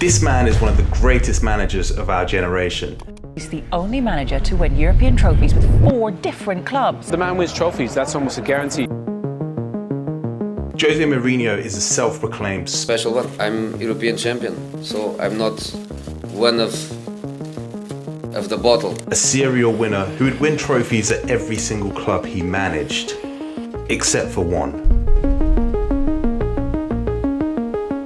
This man is one of the greatest managers of our generation. He's the only manager to win European trophies with 4 different clubs. The man wins trophies, that's almost a guarantee. Jose Mourinho is a self-proclaimed special one. I'm European champion, so I'm not one of the bottle. A serial winner who would win trophies at every single club he managed, except for one.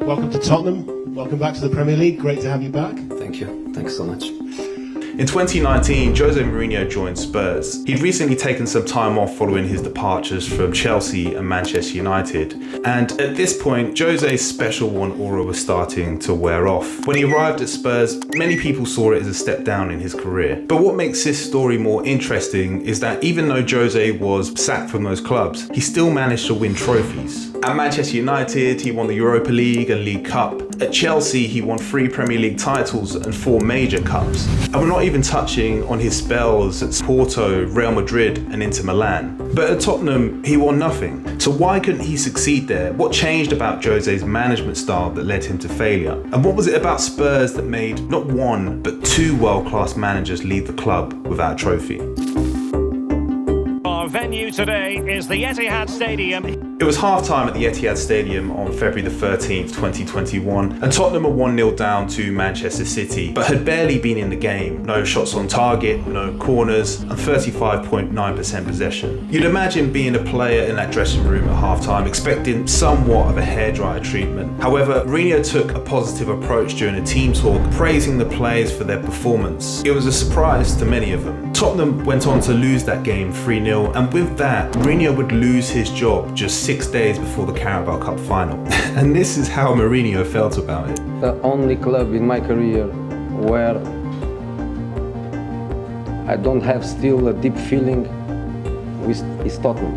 Welcome to Tottenham. Welcome back to the Premier League. Great to have you back. Thank you. Thanks so much. In 2019, Jose Mourinho joined Spurs. He'd recently taken some time off following his departures from Chelsea and Manchester United. And at this point, Jose's special one aura was starting to wear off. When he arrived at Spurs, many people saw it as a step down in his career. But what makes this story more interesting is that even though Jose was sacked from those clubs, he still managed to win trophies. At Manchester United, he won the Europa League and League Cup. At Chelsea, he won 3 Premier League titles and 4 major cups. And we're not even touching on his spells at Porto, Real Madrid and Inter Milan. But at Tottenham, he won nothing. So why couldn't he succeed there? What changed about Jose's management style that led him to failure? And what was it about Spurs that made not 1, but 2 world-class managers leave the club without a trophy? Our venue today is the Etihad Stadium. It was half-time at the Etihad Stadium on February the 13th, 2021, and Tottenham were 1-0 down to Manchester City, but had barely been in the game. No shots on target, no corners, and 35.9% possession. You'd imagine being a player in that dressing room at half-time, expecting somewhat of a hairdryer treatment. However, Mourinho took a positive approach during a team talk, praising the players for their performance. It was a surprise to many of them. Tottenham went on to lose that game 3-0, and with that, Mourinho would lose his job just 6 days before the Carabao Cup final. And this is how Mourinho felt about it. The only club in my career where I don't have still a deep feeling with is Tottenham.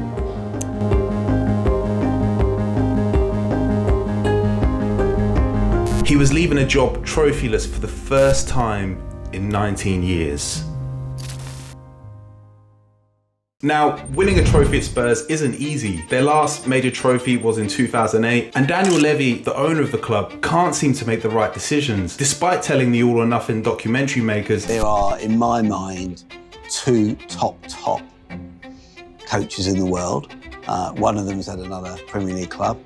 He was leaving a job trophyless for the first time in 19 years. Now, winning a trophy at Spurs isn't easy. Their last major trophy was in 2008, and Daniel Levy, the owner of the club, can't seem to make the right decisions, despite telling the All or Nothing documentary makers, there are, in my mind, 2 top coaches in the world. One of them is at another Premier League club,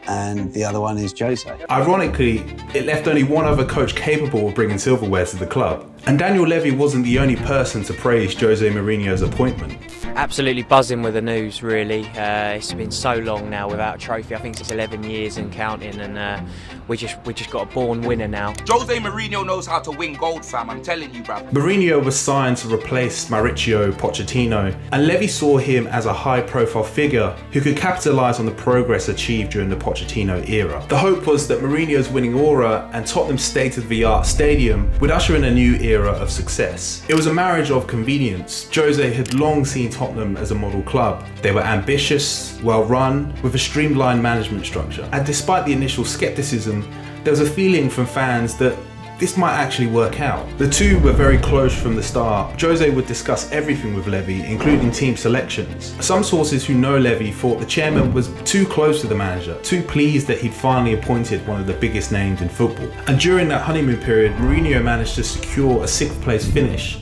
and the other one is Jose. Ironically, it left only one other coach capable of bringing silverware to the club. And Daniel Levy wasn't the only person to praise Jose Mourinho's appointment. Absolutely buzzing with the news, really. It's been so long now without a trophy. I think it's 11 years and counting, and we just got a born winner now. Jose Mourinho knows how to win gold, fam. I'm telling you, bruv. Mourinho was signed to replace Mauricio Pochettino, and Levy saw him as a high-profile figure who could capitalise on the progress achieved during the Pochettino era. The hope was that Mourinho's winning aura and Tottenham's state-of-the-art stadium would usher in a new era of success. It was a marriage of convenience. Jose had long seen Tottenham as a model club. They were ambitious, well-run, with a streamlined management structure. And despite the initial skepticism, there was a feeling from fans that this might actually work out. The two were very close from the start. Jose would discuss everything with Levy, including team selections. Some sources who know Levy thought the chairman was too close to the manager, too pleased that he'd finally appointed one of the biggest names in football. And during that honeymoon period, Mourinho managed to secure a 6th place finish.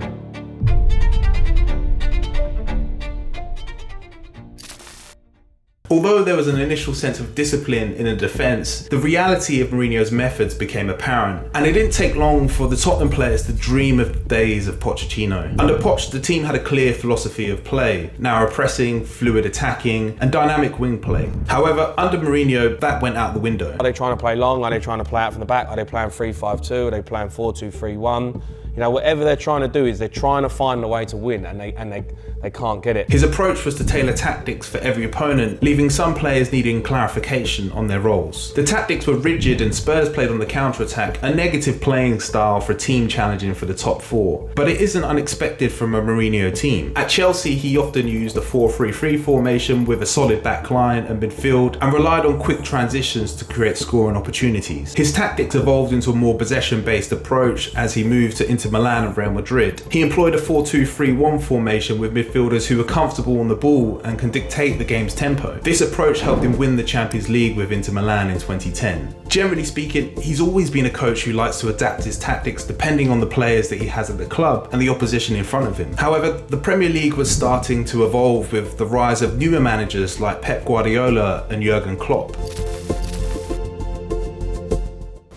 Although there was an initial sense of discipline in the defence, the reality of Mourinho's methods became apparent, and it didn't take long for the Tottenham players to dream of the days of Pochettino. Under Poch, the team had a clear philosophy of play, narrow pressing, fluid attacking, and dynamic wing play. However, under Mourinho, that went out the window. Are they trying to play long? Are they trying to play out from the back? Are they playing 3-5-2? Are they playing 4-2-3-1? You know, whatever they're trying to do is they're trying to find a way to win, and they can't get it. His approach was to tailor tactics for every opponent, leaving some players needing clarification on their roles. The tactics were rigid, and Spurs played on the counter-attack, a negative playing style for a team challenging for the top 4. But it isn't unexpected from a Mourinho team. At Chelsea, he often used a 4-3-3 formation with a solid back line and midfield, and relied on quick transitions to create scoring opportunities. His tactics evolved into a more possession-based approach as he moved to Inter Milan and Real Madrid. He employed a 4-2-3-1 formation with midfielders who were comfortable on the ball and can dictate the game's tempo. This approach helped him win the Champions League with Inter Milan in 2010. Generally speaking, he's always been a coach who likes to adapt his tactics depending on the players that he has at the club and the opposition in front of him. However, the Premier League was starting to evolve with the rise of newer managers like Pep Guardiola and Jurgen Klopp.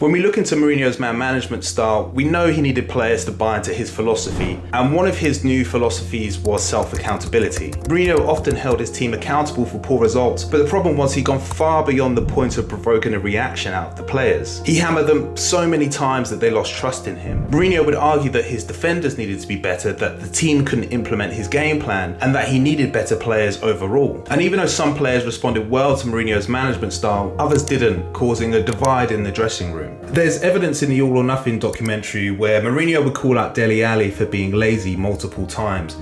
When we look into Mourinho's man management style, we know he needed players to buy into his philosophy, and one of his new philosophies was self-accountability. Mourinho often held his team accountable for poor results, but the problem was he'd gone far beyond the point of provoking a reaction out of the players. He hammered them so many times that they lost trust in him. Mourinho would argue that his defenders needed to be better, that the team couldn't implement his game plan, and that he needed better players overall. And even though some players responded well to Mourinho's management style, others didn't, causing a divide in the dressing room. There's evidence in the All or Nothing documentary where Mourinho would call out Dele Alli for being lazy multiple times.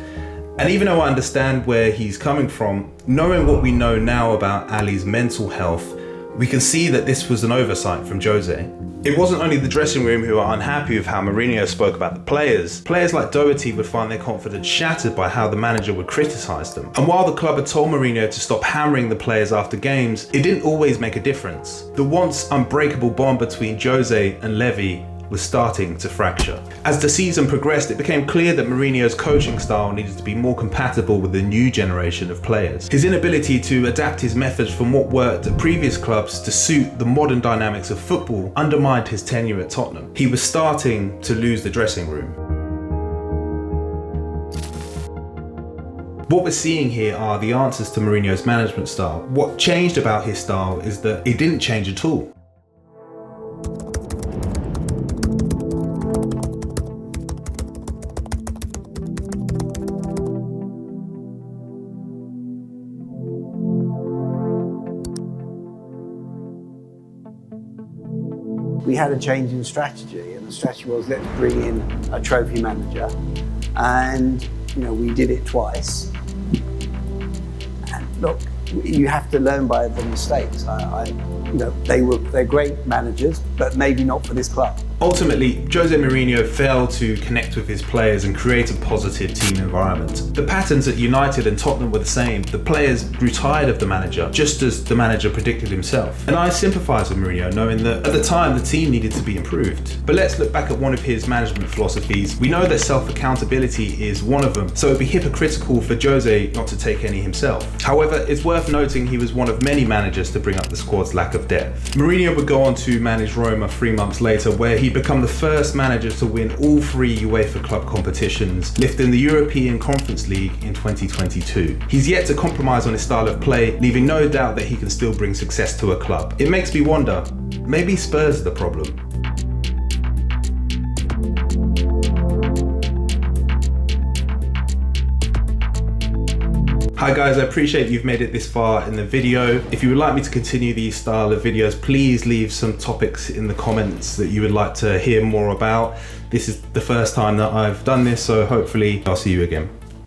And even though I understand where he's coming from, knowing what we know now about Ali's mental health, we can see that this was an oversight from Jose. It wasn't only the dressing room who were unhappy with how Mourinho spoke about the players. Players like Doherty would find their confidence shattered by how the manager would criticise them. And while the club had told Mourinho to stop hammering the players after games, it didn't always make a difference. The once unbreakable bond between Jose and Levy was starting to fracture. As the season progressed, it became clear that Mourinho's coaching style needed to be more compatible with the new generation of players. His inability to adapt his methods from what worked at previous clubs to suit the modern dynamics of football undermined his tenure at Tottenham. He was starting to lose the dressing room. What we're seeing here are the answers to Mourinho's management style. What changed about his style is that it didn't change at all. We had a change in strategy, and the strategy was, let's bring in a trophy manager, and we did it twice. And look, you have to learn by the mistakes. They're great managers, but maybe not for this club. Ultimately, Jose Mourinho failed to connect with his players and create a positive team environment. The patterns at United and Tottenham were the same. The players grew tired of the manager, just as the manager predicted himself. And I sympathise with Mourinho, knowing that at the time the team needed to be improved. But let's look back at one of his management philosophies. We know that self-accountability is one of them, so it'd be hypocritical for Jose not to take any himself. However, it's worth noting he was one of many managers to bring up the squad's lack of depth. Mourinho would go on to manage Roma 3 months later, where he become the first manager to win all 3 UEFA club competitions, lifting the European Conference League in 2022. He's yet to compromise on his style of play, leaving no doubt that he can still bring success to a club. It makes me wonder, maybe Spurs are the problem. Hi guys, I appreciate you've made it this far in the video. If you would like me to continue these style of videos, please leave some topics in the comments that you would like to hear more about. This is the first time that I've done this, so hopefully I'll see you again.